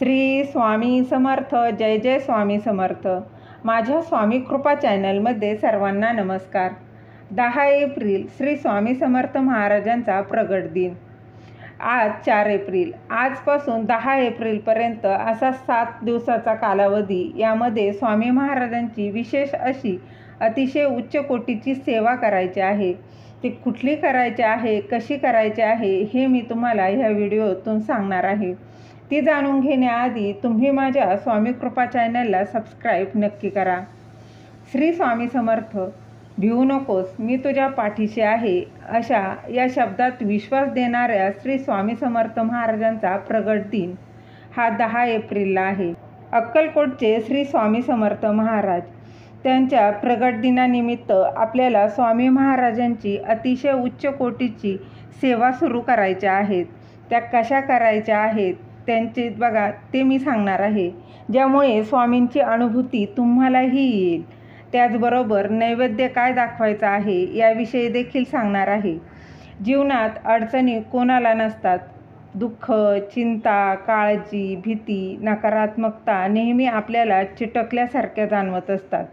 श्री स्वामी समर्थ. जय जय स्वामी समर्थ. माझ्या स्वामी कृपा चॅनलमध्ये सर्वांना नमस्कार. 10 एप्रिल श्री स्वामी समर्थ महाराजांचा प्रगट दिन. आज 4 एप्रिल. आजपासून 10 एप्रिलपर्यंत असा 7 दिवसाचा कालावधी. यामध्ये स्वामी महाराजांची विशेष अशी अतिशय उच्च कोटीची सेवा करायची आहे. ती कुठली करायची आहे, कशी करायची आहे, हे मी तुम्हाला ह्या व्हिडिओतून सांगणार आहे. ती जाणून घेण्याआधी तुम्ही माझ्या स्वामी कृपा चॅनलला सबस्क्राईब नक्की करा. श्री स्वामी समर्थ. भिवू नकोस, मी तुझ्या पाठीशी आहे, अशा या शब्दात विश्वास देणाऱ्या श्री स्वामी समर्थ महाराजांचा प्रगट दिन हा 10 एप्रिलला आहे. अक्कलकोटचे श्री स्वामी समर्थ महाराज. त्यांच्या प्रगट दिनानिमित्त आपल्याला स्वामी महाराजांची अतिशय उच्च कोटीची सेवा सुरू करायच्या आहेत. त्या कशा करायच्या आहेत त्यांचे बघा, ते मी सांगणार आहे, ज्यामुळे स्वामींची अनुभूती तुम्हालाही येईल. त्याचबरोबर नैवेद्य काय दाखवायचं आहे याविषयी देखील सांगणार आहे. जीवनात अडचणी कोणाला नसतात. दुःख, चिंता, काळजी, भीती, नकारात्मकता नेहमी आपल्याला चिटकल्यासारख्या जाणवत असतात.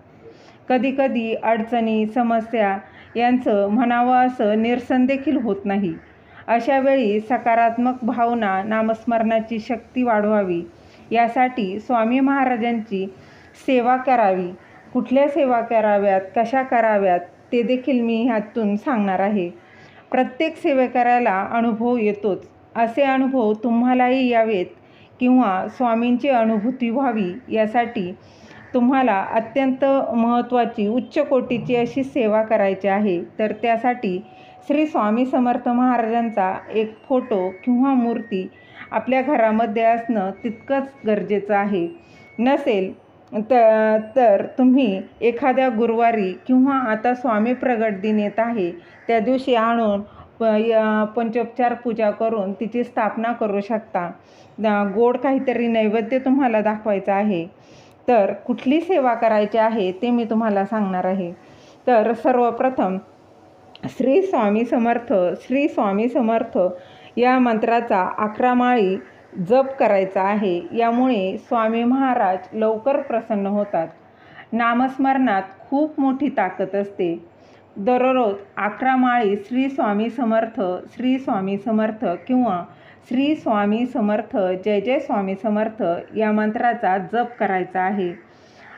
कधीकधी अडचणी, समस्या यांचं म्हणावं असं निरसन देखील होत नाही. अशा वेळी सकारात्मक भावना, नामस्मरणाची शक्ती वाढवावी यासाठी स्वामी महाराजांची सेवा करावी. कुठल्या सेवा कराव्यात, कशा कराव्यात ते देखील मी ह्यातून सांगणार आहे. प्रत्येक सेवेकऱ्याला अनुभव येतोच. असे अनुभव तुम्हालाही यावेत किंवा स्वामींची अनुभूती व्हावी यासाठी तुम्हाला अत्यंत महत्त्वाची उच्च कोटीची अशी सेवा करायची आहे. तर त्यासाठी श्री स्वामी समर्थ महाराजांचा एक फोटो किंवा मूर्ती आपल्या घरामध्ये असणं तितकंच गरजेचं आहे. नसेल तर तुम्ही एखाद्या गुरुवारी किंवा आता स्वामी प्रगट दिन येत आहे त्या दिवशी आणून पंचोपचार पूजा करून तिची स्थापना करू शकता. गोड काहीतरी नैवेद्य तुम्हाला दाखवायचं आहे. तर कुठली सेवा करायची आहे ते मी तुम्हाला सांगणार आहे. तर सर्वप्रथम श्री स्वामी समर्थ, श्री स्वामी समर्थ या मंत्राचा 11 माळी जप करायचा आहे. यामुळे स्वामी महाराज लवकर प्रसन्न होतात. नामस्मरणात खूप मोठी ताकद असते. दररोज 11 माळी श्री स्वामी समर्थ, श्री स्वामी समर्थ किंवा श्री स्वामी समर्थ, जय जय स्वामी समर्थ या मंत्राचा जप करायचा आहे.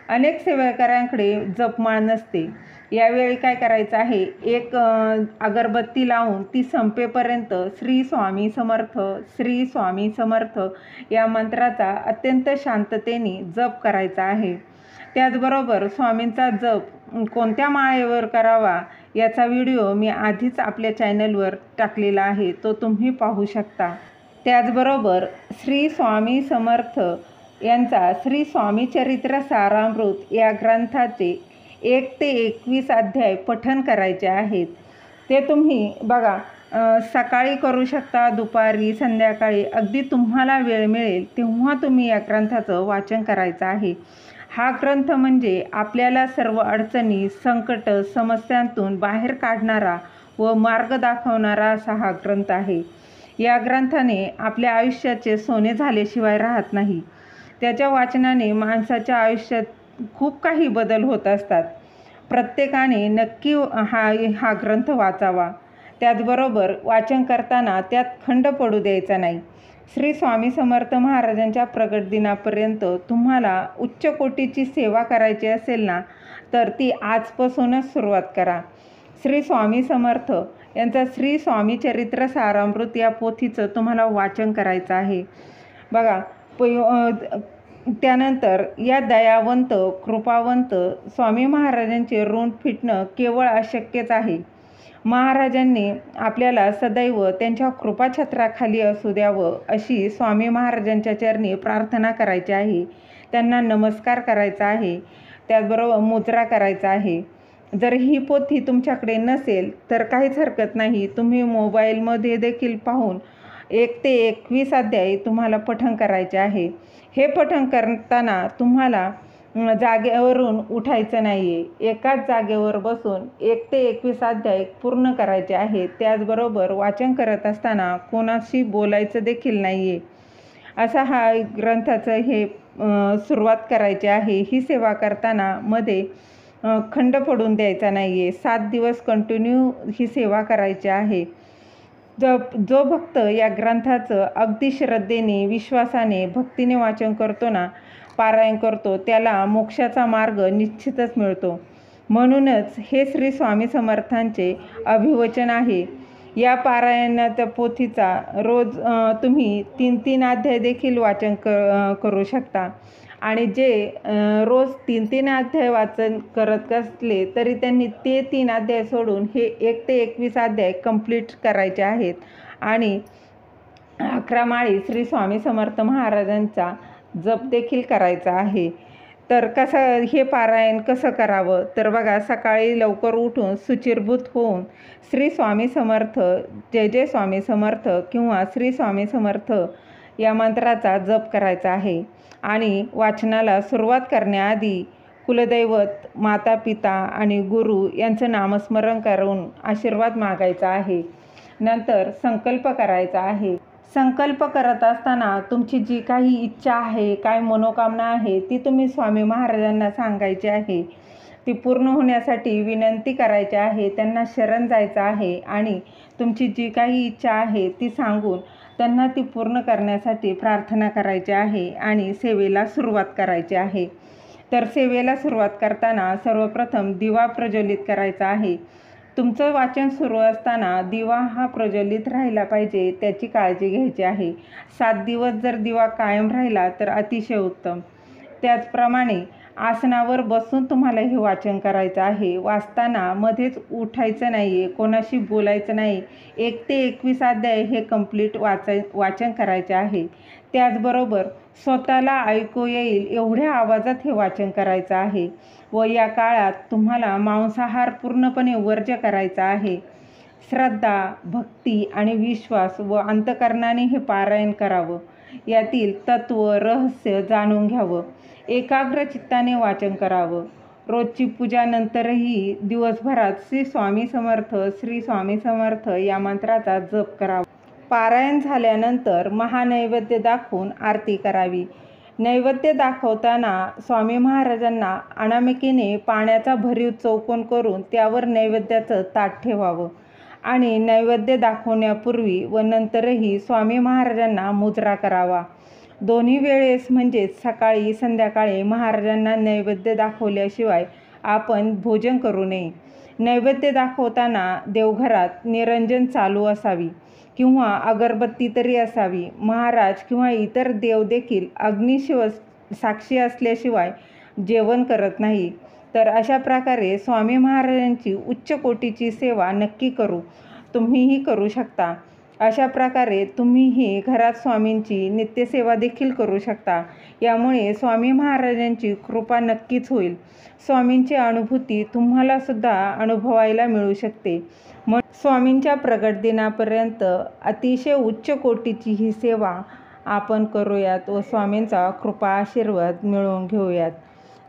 अनेक सेवेकऱ्यांकडे जपमाळ नसते. यावेळी काय करायचं आहे, एक अगरबत्ती लावून ती संपेपर्यंत श्री स्वामी समर्थ, श्री स्वामी समर्थ या मंत्राचा अत्यंत शांततेने जप करायचा आहे. त्याचबरोबर स्वामींचा जप कोणत्या माळेवर करावा याचा व्हिडिओ मी आधीच आपल्या चॅनलवर टाकलेला आहे, तो तुम्ही पाहू शकता. त्याचबरोबर श्री स्वामी समर्थ यांचा श्री स्वामी चरित्र सारामृत या ग्रंथाचे 1 ते 21 अध्याय पठण करायचे आहेत. ते तुम्ही बघा सकाळी करू शकता, दुपारी, संध्याकाळी, अगदी तुम्हाला वेळ मिळेल तेव्हा तुम्ही या ग्रंथाचं वाचन करायचं आहे. हा ग्रंथ म्हणजे आपल्याला सर्व अडचणी, संकट, समस्यांतून बाहेर काढणारा व मार्ग दाखवणारा असा हा ग्रंथ आहे. या ग्रंथाने आपल्या आयुष्याचे सोने झाल्याशिवाय राहत नाही. त्याच्या वाचनाने माणसाच्या आयुष्यात खूप काही बदल होत असतात. प्रत्येकाने नक्की हा ग्रंथ वाचावा. त्याचबरोबर वाचन करताना त्यात खंड पडू द्यायचा नाही. श्री स्वामी समर्थ महाराजांच्या प्रगट दिनापर्यंत तुम्हाला उच्च कोटीची सेवा करायची असेल ना, तर ती आजपासूनच सुरुवात करा. श्री स्वामी समर्थ यांचा श्री स्वामी चरित्र सारामृत या पोथीचं तुम्हाला वाचन करायचं आहे. बघा त्यानंतर या दयावंत, कृपावंत स्वामी महाराजांचे ऋण फिटणं केवळ अशक्यच आहे. महाराजांनी आपल्याला सदैव त्यांच्या कृपाछत्राखाली असू द्यावं अशी स्वामी महाराजांच्या चरणी प्रार्थना करायची आहे. त्यांना नमस्कार करायचा आहे. त्याचबरोबर मुजरा करायचा आहे. जर ही पोथी तुमच्याकडे नसेल तर काहीच हरकत नाही. तुम्ही मोबाईलमध्ये देखील पाहून 1 ते 21 अध्याय तुम्हाला पठण करायचे आहे. हे पठण करताना तुम्हाला जागेवरून उठायचं नाही आहे. एकाच जागेवर बसून 1 ते 21 अध्याय पूर्ण करायचे आहे. त्याचबरोबर वाचन करत असताना कोणाशी बोलायचं देखील नाही आहे. असा हा ग्रंथाचं हे सुरुवात करायची आहे. ही सेवा करताना मध्ये खंड पडून द्यायचा नाही आहे. 7 दिवस कंटिन्यू ही सेवा करायची आहे. जो भक्त या ग्रंथाचं अगदी श्रद्धेने, विश्वासाने, भक्तीने वाचन करतो ना, पारायण करतो, त्याला मोक्षाचा मार्ग निश्चितच मिळतो. म्हणूनच हे श्री स्वामी समर्थांचे अभिवचन आहे. या पारायणाच्या पोथीचा रोज तुम्ही 3-3 अध्याय देखील वाचन करू शकता. आणि जे रोज 3-3 अध्याय वाचन करत असले तरी त्यांनी ते 3 अध्याय सोडून हे 1 ते 21 अध्याय कंप्लीट करायचे आहेत. आणि 11 माळी श्री स्वामी समर्थ महाराजांचा जप देखील करायचा आहे. तर हे पारायण कसं करावं, तर बघा, सकाळी लवकर उठून शुचिर्भूत होऊन श्री स्वामी समर्थ, जय जय स्वामी समर्थ किंवा श्री स्वामी समर्थ या मंत्राचा जप करायचा आहे. आणि वाचनाला सुरुवात करण्याआधी कुलदैवत, माता पिता आणि गुरु यांचं नामस्मरण करून आशीर्वाद मागायचा आहे. नंतर संकल्प करायचा आहे. संकल्प करत असताना तुमची जी काही इच्छा आहे, काय मनोकामना आहे, ती तुम्ही स्वामी महाराजांना सांगायची आहे. ती पूर्ण होण्यासाठी विनंती करायची आहे, त्यांना शरण जायचं आहे आणि तुमची जी काही इच्छा आहे ती सांगून त्यांना ती पूर्ण करण्यासाठी प्रार्थना करायची आहे आणि सेवेला सुरुवात करायची आहे. तर सेवेला सुरुवात करताना सर्वप्रथम दिवा प्रज्वलित करायचा आहे. तुमचं वाचन सुरू असताना दिवा हा प्रज्वलित राहिला पाहिजे, त्याची काळजी घ्यायची आहे. 7 दिवस जर दिवा कायम राहिला तर अतिशय उत्तम. त्याचप्रमाणे आसनावर बसून तुम्हाला हे वाचन करायचं आहे. वाचताना मध्येच उठायचं नाही आहे, कोणाशी बोलायचं नाही. 1 ते 21 अध्याय हे कंप्लीट वाचन करायचे आहे. त्याचबरोबर स्वतःला ऐकू येईल एवढ्या आवाजात हे वाचन करायचं आहे. व या काळात तुम्हाला मांसाहार पूर्णपणे वर्ज्य करायचा आहे. श्रद्धा, भक्ती आणि विश्वास व अंतःकरणाने हे पारायण करावं. यातील तत्व, रहस्य जाणून घ्यावं. एकाग्र चित्ताने वाचन करावं. रोजची पूजानंतरही दिवसभरात श्री स्वामी समर्थ, श्री स्वामी समर्थ या मंत्राचा जप करावा. पारायण झाल्यानंतर महानैवेद्य दाखवून आरती करावी. नैवेद्य दाखवताना स्वामी महाराजांना अनामिकेने पाण्याचा भरीव चौकोन करून त्यावर नैवेद्याचं ताट ठेवावं आणि नैवेद्य दाखवण्यापूर्वी व नंतरही स्वामी महाराजांना मुजरा करावा. दोन्ही वेळेस म्हणजेच सकाळी संध्याकाळी महाराजांना नैवेद्य दाखवल्याशिवाय आपण भोजन करू नये. नैवेद्य दाखवताना देवघरात निरंजन चालू असावी किंवा अगरबत्ती तरी असावी. महाराज किंवा इतर देव देखील अग्निशिव साक्षी असल्याशिवाय जेवण करत नाही. तर अशा प्रकारे स्वामी महाराजांची उच्च कोटीची सेवा नक्की तुम्हीही करू शकता. अशा प्रकारे तुम्हीही घरात स्वामींची नित्यसेवा देखील करू शकता. यामुळे स्वामी महाराजांची कृपा नक्कीच होईल. स्वामींची अनुभूती तुम्हालासुद्धा अनुभवायला मिळू शकते. स्वामींच्या प्रगट दिनापर्यंत अतिशय उच्च कोटीची ही सेवा आपण करूयात व स्वामींचा कृपा आशीर्वाद मिळवून घेऊयात.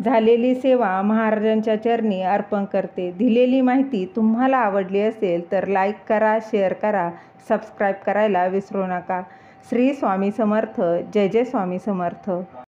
झालेली सेवा महाराजांच्या चरणी अर्पण करते. दिलेली माहिती तुम्हाला आवडली असेल तर लाईक करा, शेअर करा, सबस्क्राईब करायला विसरू नका. श्री स्वामी समर्थ. जय जय स्वामी समर्थ.